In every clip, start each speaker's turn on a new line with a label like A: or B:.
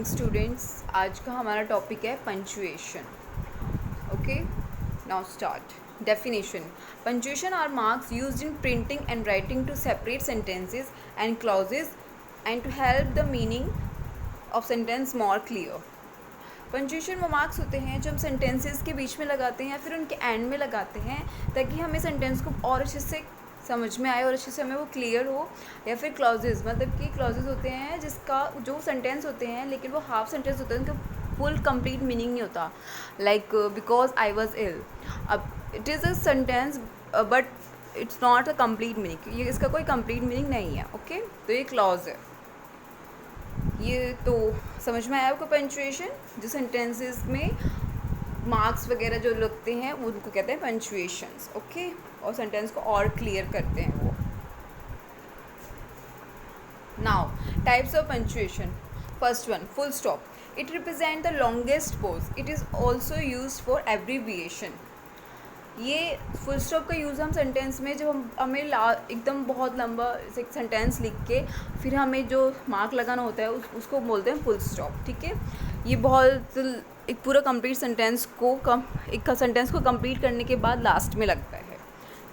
A: Students, आज का हमारा टॉपिक है punctuation. Okay, now start. Definition. Punctuation are marks used in printing and writing to separate sentences and clauses and to help the meaning of sentence more clear. Punctuation वो marks होते हैं जो हम sentences के बीच में लगाते हैं या फिर उनके एंड में लगाते हैं ताकि हमें सेंटेंस को और अच्छे से समझ में आए और अच्छे से हमें वो क्लियर हो. या फिर क्लॉजेज, मतलब कि क्लॉजेज होते हैं जिसका जो सेंटेंस होते हैं लेकिन वो हाफ सेंटेंस होते हैं, उनका फुल कंप्लीट मीनिंग नहीं होता. Like because I was ill. अब it is a sentence but it's not a complete meaning. ये इसका कोई कंप्लीट मीनिंग नहीं है. ओके, तो ये क्लॉज है. ये तो समझ में आया आपको. पंचुएशन जो सेंटेंसेस में मार्क्स वगैरह जो लगते हैं उनको कहते हैं पंचुएशंस. ओके, और सेंटेंस को और क्लियर करते हैं वो. Now types of punctuation. First one, full stop. It represent the longest pose. It is also use for abbreviation. ये फुल स्टॉप का यूज़ हम सेंटेंस में जब हमें एकदम बहुत लंबा एक सेंटेंस लिख के फिर हमें जो मार्क लगाना होता है उसको बोलते हैं फुल स्टॉप. ठीक है, ये बहुत एक पूरा कंप्लीट सेंटेंस को एक सेंटेंस को कंप्लीट करने के बाद लास्ट में लगता है.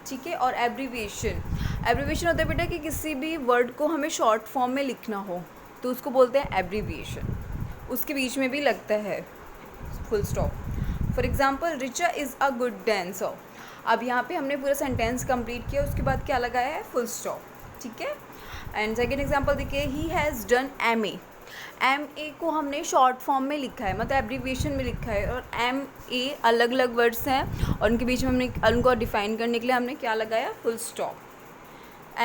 A: ठीक है, और एब्रीविएशन. एब्रीविएशन होता है बेटा कि किसी भी वर्ड को हमें शॉर्ट फॉर्म में लिखना हो तो उसको बोलते हैं एब्रीविएशन. उसके बीच में भी लगता है full stop. For example, Richa is a good dancer. अब यहाँ पे हमने पूरा सेंटेंस कंप्लीट किया, उसके बाद क्या लगाया है? Full stop. ठीक है. एंड सेकेंड एग्जाम्पल देखिए, he has done MA. MA को हमने शॉर्ट फॉर्म में लिखा है, मतलब एब्रीविएशन में लिखा है. और MA अलग अलग वर्ड्स हैं और उनके बीच में हमने उनको डिफाइन करने के लिए हमने क्या लगाया? Full stop.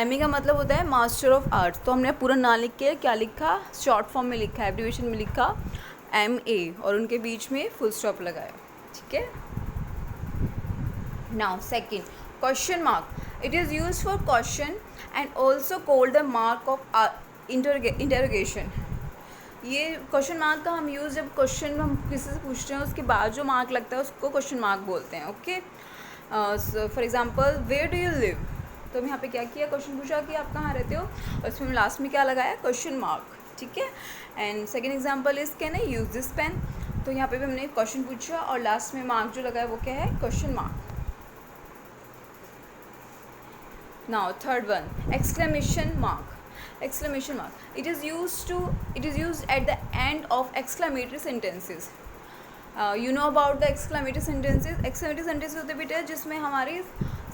A: MA का मतलब होता है मास्टर ऑफ आर्ट्स. तो हमने पूरा ना लिख के क्या लिखा? शॉर्ट फॉर्म में लिखा, एब्रीविएशन में लिखा MA और उनके बीच में फुल स्टॉप लगाया. ठीक है. Now second, question mark. It is use for question and also called the mark of interrogation. ये क्वेश्चन मार्क का हम यूज़ जब क्वेश्चन हम किसी से पूछते हैं उसके बाद जो मार्क लगता है उसको क्वेश्चन मार्क बोलते हैं. Okay, for example, where do you live. तो हम यहाँ पे क्या किया? क्वेश्चन पूछा कि आप कहाँ रहते हो और इसमें लास्ट में क्या लगाया? Question mark. ठीक है. And second example is, can I use this pen. तो यहाँ पे भी हमने क्वेश्चन पूछा और लास्ट में मार्क जो लगाया वो क्या है? Question mark. Now third one, exclamation mark. Exclamation mark. It is used at the end of exclamatory sentences. You know about the exclamatory sentences. Exclamatory sentences होते बेटा जिसमें हमारी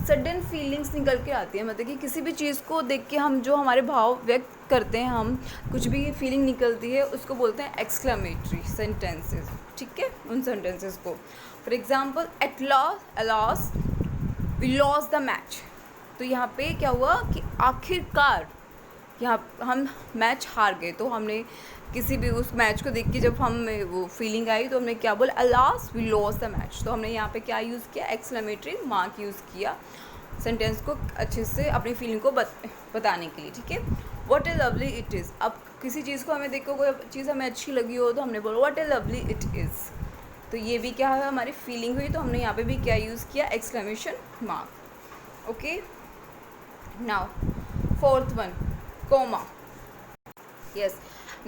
A: सडन फीलिंग्स निकल के आती है, मतलब कि किसी भी चीज़ को देख के हम जो हमारे भाव व्यक्त करते हैं, हम कुछ भी फीलिंग निकलती है उसको बोलते हैं एक्सक्लेमेटरी सेंटेंसेस. ठीक है, उन सेंटेंसेस को. For example, alas we lost the match. तो यहाँ पे क्या हुआ कि आखिरकार यहाँ हम मैच हार गए. तो हमने किसी भी उस मैच को देख के जब हम वो फीलिंग आई तो हमने क्या बोला? Alas we lost the match. तो हमने यहाँ पे क्या यूज़ किया? एक्सक्लेमेटरी मार्क यूज़ किया सेंटेंस को अच्छे से अपनी फीलिंग को बताने के लिए. ठीक है. What A lovely it is. अब किसी चीज़ को हमें देखो, कोई चीज़ हमें अच्छी लगी हो तो हमने बोला what A lovely it is. तो ये भी क्या है? हमारी फीलिंग हुई. तो हमने यहाँ पर भी क्या यूज़ किया? Exclamation mark. Okay. Now fourth one, comma. Yes,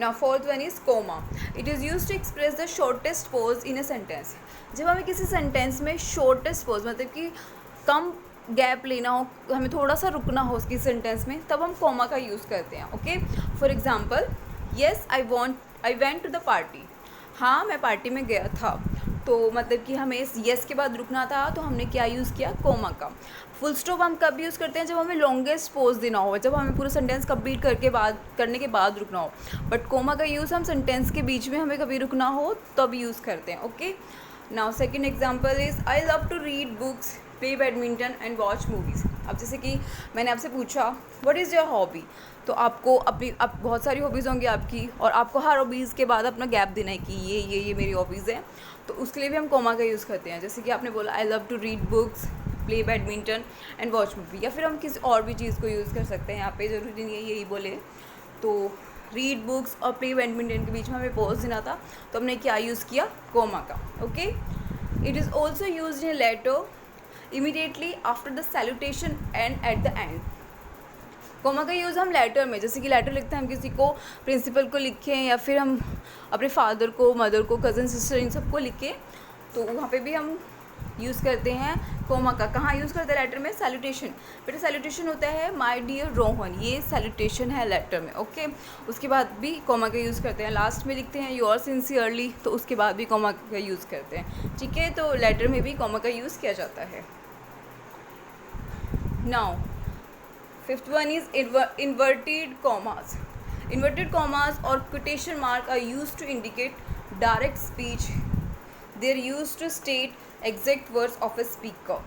A: now fourth one is comma. It is used to express the shortest pause in a sentence. जब हमें किसी सेंटेंस में shortest pause मतलब कि कम गैप लेना हो, हमें थोड़ा सा रुकना हो उसकी सेंटेंस में, तब हम कॉमा का यूज़ करते हैं. Okay. For example, yes I went to the party. हाँ, मैं पार्टी में गया था. तो मतलब कि हमें इस येस के बाद रुकना था तो हमने क्या यूज़ किया? कोमा का. फुल स्टॉप हम कब यूज़ करते हैं? जब हमें लॉन्गेस्ट पोज देना हो, जब हमें पूरा सेंटेंस कंप्लीट करने के बाद रुकना हो. बट कोमा का यूज़ हम सेंटेंस के बीच में हमें कभी रुकना हो तब यूज़ करते हैं. Okay. Now second example is, I love to read books, play badminton and watch movies. अब जैसे कि मैंने आपसे पूछा व्हाट इज़ योर हॉबी, तो आपको अब बहुत सारी हॉबीज़ होंगी आपकी और आपको हर हॉबीज़ के बाद अपना गैप देना है कि ये मेरी हॉबीज़ हैं. तो उसके लिए भी हम कोमा का यूज़ करते हैं. जैसे कि आपने बोला I love to read books, play badminton and watch movie. या फिर हम किसी और भी चीज़ को यूज़ कर सकते हैं. यहाँ पे ज़रूरी नहीं है यही बोले. तो रीड बुक्स और प्ले बैडमिंटन के बीच में हमें पॉज देना था तो हमने क्या यूज़ किया? कोमा का. Okay. It is also use in letter immediately after the salutation and at the end. Comma का यूज़ हम लेटर में, जैसे कि लेटर लिखते हैं हम किसी को, प्रिंसिपल को लिखें या फिर हम अपने फादर को, मदर को, कज़न सिस्टर, इन सबको लिखें, तो वहाँ पे भी हम यूज़ करते हैं कोमा का। कहाँ यूज़ करते हैं? लेटर में। सैल्यूटेशन, बेटा सैल्यूटेशन होता है माय डियर रोहन, ये सैल्यूटेशन है लेटर में, ओके। उसके बाद भी कोमा का यूज़ करते हैं। लास्ट में लिखते हैं योर सिंसियरली, तो उसके बाद भी कोमा का यूज़ करते हैं, ठीक है। तो लेटर में भी कोमा का यूज़ किया जाता है। Now fifth one is inverted commas. Inverted commas or quotation mark are used to indicate direct speech. They are used to state exact words of a speaker.